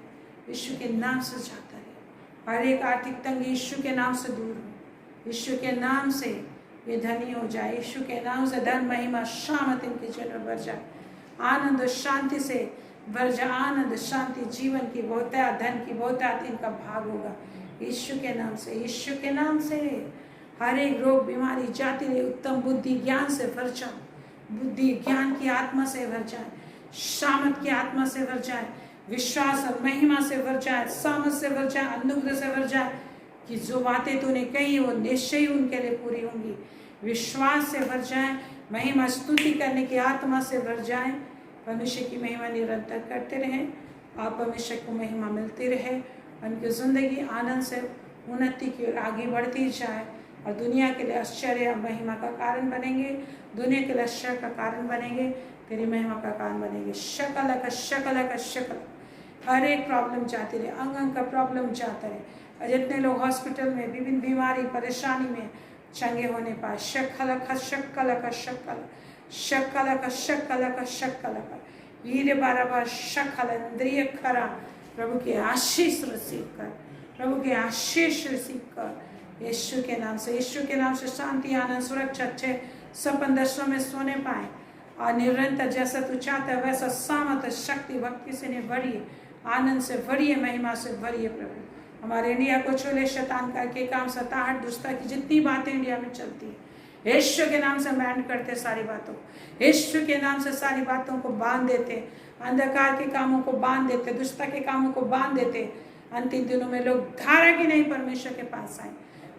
यीशु के नाम से जाता रहे। हर एक आर्थिक तंगी यीशु के नाम से दूर हो, यीशु के नाम से ये धनी हो जाए, यीशु के नाम से धन, महिमा, शामत इनके जीवन में बढ़ जाए, आनंद और शांति से भर जाए, आनंद, शांति, जीवन की बहुतायत, धन की बहुतायत इनका भाग होगा यीशु के नाम से, यीशु के नाम से। हर एक रोग, बीमारी जाती रहे, उत्तम बुद्धि, ज्ञान से भर जाए, बुद्धि ज्ञान की आत्मा से भर जाए, शामत की आत्मा से भर जाए, विश्वास और महिमा से भर जाए, सामत से भर जाए, अनुग्रह से भर जाए कि जो बातें तूने कही वो निश्चय ही उनके लिए पूरी होंगी। विश्वास से भर जाए, महिमा स्तुति करने की आत्मा से भर जाए। परमेश्वर की महिमा निरंतर करते रहें और परमेश्वर को महिमा मिलती रहे, उनकी जिंदगी आनंद से उन्नति की ओर आगे बढ़ती जाए और दुनिया के लिए आश्चर्य और महिमा का कारण बनेंगे, दुनिया के लिए आश्चर्य का कारण बनेंगे, तेरी महिमा का कारण बनेंगे। शकल का शकल का शकल, हर एक प्रॉब्लम जाती रहे, अंग का प्रॉब्लम जाता रहे, और जितने लोग हॉस्पिटल में विभिन्न बीमारी परेशानी में चंगे होने पाए, शकल का शकल का शकल, शकल का शकल का शकल का वीर बारबार शकल इंद्रिय खरा। प्रभु के आशीष रिसीव कर, प्रभु के आशीष रिसीव कर यीशु के नाम से, यीशु के नाम से शांति, आनंद, सुरक्षा, अच्छे सपन दर्शनों में सोने पाए और निरंतर जैसा तू चाहता है वैसा सामर्थ, शक्ति, भक्ति से ने भरिए, आनंद से भरिए, महिमा से भरिए। प्रभु हमारे इंडिया को छोले शैतान करके काम, सताहट, दुष्टता की जितनी बातें इंडिया में चलती है यीशु के नाम से बैंड करते सारी बातों, यीशु के नाम से सारी बातों को बांध देते, अंधकार के कामों को बांध देते, दुष्टता के कामों को बांध देते, अंतिम दिनों में लोग धारा की नहीं परमेश्वर के पास आए,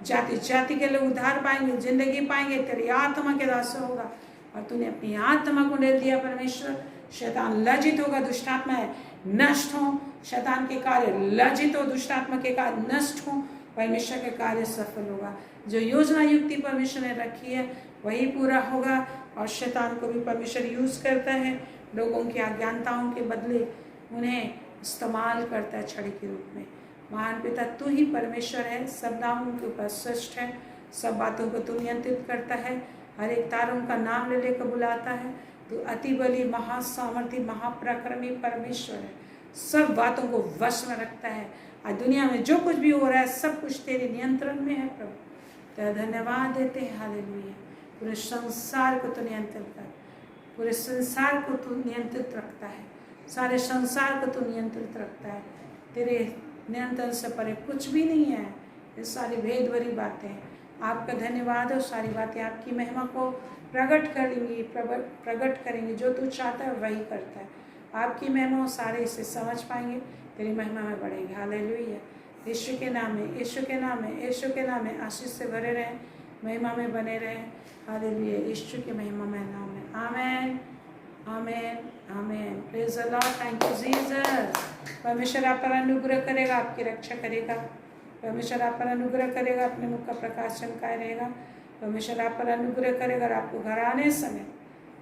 जाति जाति के लोग उद्धार पाएंगे, जिंदगी पाएंगे। तेरी आत्मा के दास होगा और तूने अपनी आत्मा को दे दिया परमेश्वर। शैतान लज्जित होगा, दुष्टात्मा है नष्ट हो, शैतान के कार्य लज्जित हो, दुष्टात्मा के कार्य नष्ट हो, परमेश्वर के कार्य सफल होगा। जो योजना युक्ति परमेश्वर ने रखी है वही पूरा होगा। और शैतान को भी परमेश्वर यूज करता है, लोगों की अज्ञानताओं के बदले उन्हें इस्तेमाल करता है छड़ी के रूप में। महान पिता तू ही परमेश्वर है, सब नामों के ऊपर श्रेष्ठ है, सब बातों को तू नियंत्रित करता है, हर एक तारों का नाम ले लेकर बुलाता है। तू अति बली महासामर्थी महापराक्रमी परमेश्वर है, सब बातों को वश में रखता है। आज दुनिया में जो कुछ भी हो रहा है सब कुछ तेरे नियंत्रण में है प्रभु। तेरा धन्यवाद देते हैं, हालेलुया। पूरे संसार को तू नियंत्रित कर, पूरे संसार को तू नियंत्रित रखता है, सारे संसार को तू नियंत्रित रखता है। तेरे नियंत्रण से परे कुछ भी नहीं है। ये सारी भेद भरी बातें आपका धन्यवाद और सारी बातें आपकी महिमा को प्रकट करेंगी, प्रकट करेंगे। जो तू चाहता है वही करता है। आपकी महिमा सारे इसे समझ पाएंगे, तेरी महिमा में बढ़ेंगे। हालेलुया। यीशु के नाम में, यीशु के नाम में, यीशु के नाम में आशीष से भरे रहें, महिमा में बने रहें। हालेलुया। यीशु के महिमा में नाम में। Amen, amen, amen. Praise the lord. Thank you Jesus. परमेश्वर आप पर अनुग्रह करेगा, आपकी रक्षा करेगा। परमेश्वर आप पर अनुग्रह करेगा, अपने मुख का प्रकाश चमकाए रहेगा। परमेश्वर आप पर अनुग्रह करेगा और आपको घर आने समय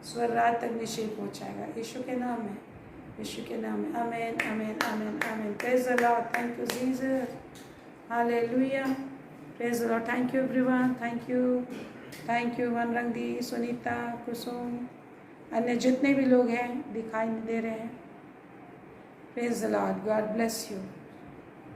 स्वर रात तक निश्चय पहुँचाएगा। यीशु के नाम में, यीशु के नाम में। Amen, amen, amen, amen. Praise the lord. Thank you Jesus. Hallelujah. Praise the lord. Thank you everyone. Thank you, thank you Vanrangi, Sunita, Kusum, अन्य जितने भी लोग हैं दिखाई दे रहे हैं। Praise the lord. God bless you.